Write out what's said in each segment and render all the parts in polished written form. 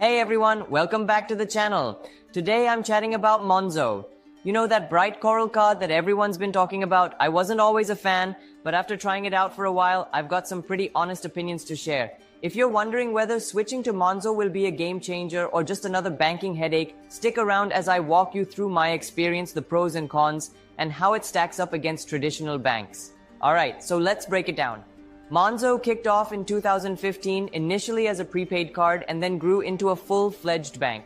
Hey everyone, welcome back to the channel. Today I'm chatting about Monzo. You know that bright coral card that everyone's been talking about? I wasn't always a fan, but after trying it out for a while, I've got some pretty honest opinions to share. If you're wondering whether switching to Monzo will be a game changer or just another banking headache, stick around as I walk you through my experience, the pros and cons, and how it stacks up against traditional banks. Alright, so let's break it down. Monzo kicked off in 2015 initially as a prepaid card and then grew into a full-fledged bank.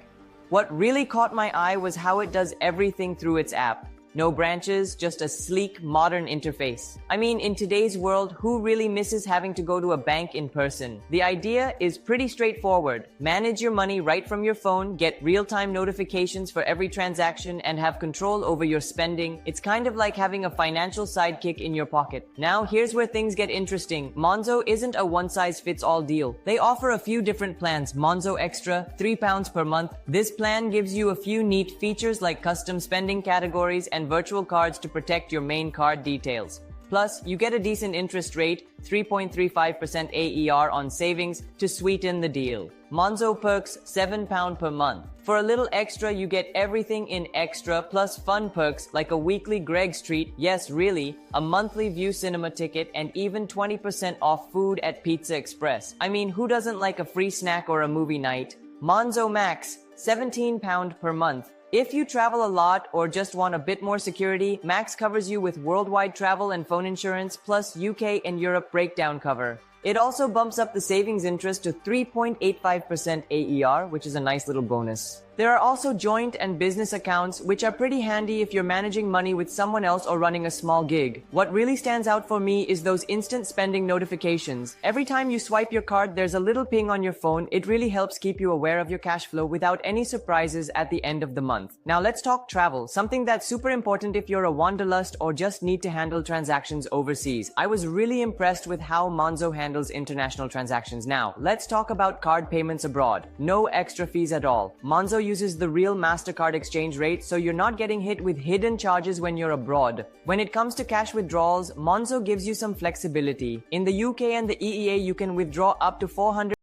What really caught my eye was how it does everything through its app. No branches, just a sleek, modern interface. I mean, in today's world, who really misses having to go to a bank in person? The idea is pretty straightforward. Manage your money right from your phone, get real-time notifications for every transaction, and have control over your spending. It's kind of like having a financial sidekick in your pocket. Now, here's where things get interesting. Monzo isn't a one-size-fits-all deal. They offer a few different plans. Monzo Extra, £3 per month. This plan gives you a few neat features like custom spending categories and virtual cards to protect your main card details. Plus, you get a decent interest rate, 3.35% AER on savings to sweeten the deal. Monzo Perks, £7 per month. For a little extra, you get everything in extra plus fun perks like a weekly Greg's treat, yes really, a monthly View Cinema ticket, and even 20% off food at Pizza Express. I mean, who doesn't like a free snack or a movie night? Monzo Max, £17 per month. If you travel a lot or just want a bit more security, Max covers you with worldwide travel and phone insurance plus UK and Europe breakdown cover. It also bumps up the savings interest to 3.85% AER, which is a nice little bonus. There are also joint and business accounts, which are pretty handy if you're managing money with someone else or running a small gig. What really stands out for me is those instant spending notifications. Every time you swipe your card, there's a little ping on your phone. It really helps keep you aware of your cash flow without any surprises at the end of the month. Now let's talk travel, something that's super important if you're a wanderlust or just need to handle transactions overseas. I was really impressed with how Monzo handles international transactions. Now, let's talk about card payments abroad. No extra fees at all. Monzo uses the real MasterCard exchange rate, so you're not getting hit with hidden charges when you're abroad. When it comes to cash withdrawals, Monzo gives you some flexibility. In the UK and the EEA, you can withdraw up to $400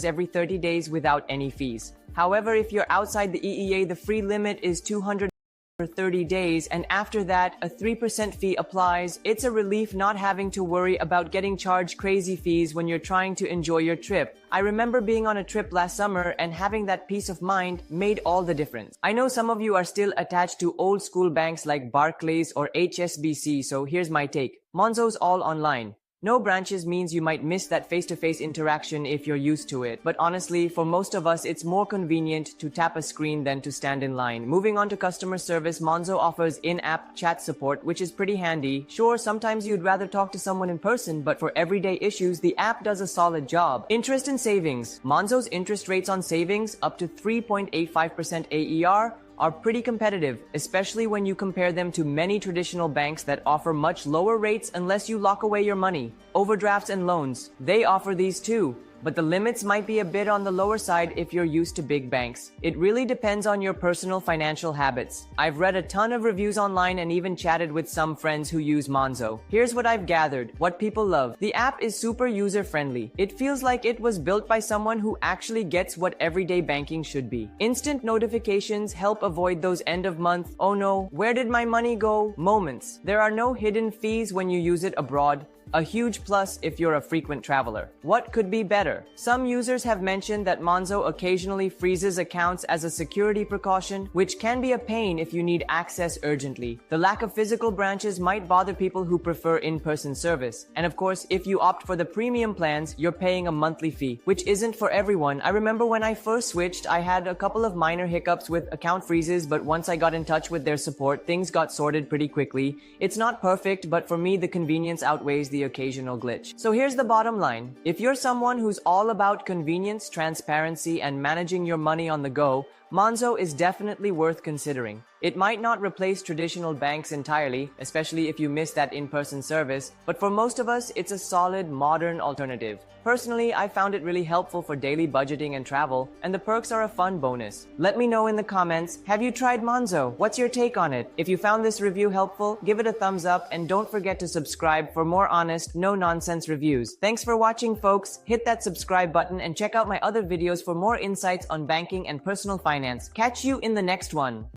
every 30 days without any fees. However, if you're outside the EEA, the free limit is $200 for 30 days, and after that, a 3% fee applies. It's a relief not having to worry about getting charged crazy fees when you're trying to enjoy your trip. I remember being on a trip last summer and having that peace of mind made all the difference. I know some of you are still attached to old school banks like Barclays or HSBC, so here's my take. Monzo's all online. No branches means you might miss that face-to-face interaction if you're used to it, but honestly, for most of us, it's more convenient to tap a screen than to stand in line. Moving on to customer service, Monzo offers in-app chat support, which is pretty handy. Sure, sometimes you'd rather talk to someone in person, but for everyday issues, the app does a solid job. Interest and savings. Monzo's interest rates on savings, up to 3.85% AER, are pretty competitive, especially when you compare them to many traditional banks that offer much lower rates unless you lock away your money. Overdrafts and loans, they offer these too, but the limits might be a bit on the lower side if you're used to big banks. It really depends on your personal financial habits. I've read a ton of reviews online and even chatted with some friends who use Monzo. Here's what I've gathered, what people love. The app is super user-friendly. It feels like it was built by someone who actually gets what everyday banking should be. Instant notifications help avoid those end-of-month, "oh no, where did my money go?" moments. There are no hidden fees when you use it abroad. A huge plus if you're a frequent traveler. What could be better? Some users have mentioned that Monzo occasionally freezes accounts as a security precaution, which can be a pain if you need access urgently. The lack of physical branches might bother people who prefer in-person service. And of course, if you opt for the premium plans, you're paying a monthly fee, which isn't for everyone. I remember when I first switched, I had a couple of minor hiccups with account freezes, but once I got in touch with their support, things got sorted pretty quickly. It's not perfect, but for me, the convenience outweighs the occasional glitch. So here's the bottom line. If you're someone who's all about convenience, transparency, and managing your money on the go, Monzo is definitely worth considering. It might not replace traditional banks entirely, especially if you miss that in-person service, but for most of us, it's a solid, modern alternative. Personally, I found it really helpful for daily budgeting and travel, and the perks are a fun bonus. Let me know in the comments, have you tried Monzo? What's your take on it? If you found this review helpful, give it a thumbs up and don't forget to subscribe for more honest, no-nonsense reviews. Thanks for watching, folks. Hit that subscribe button and check out my other videos for more insights on banking and personal finance. Catch you in the next one.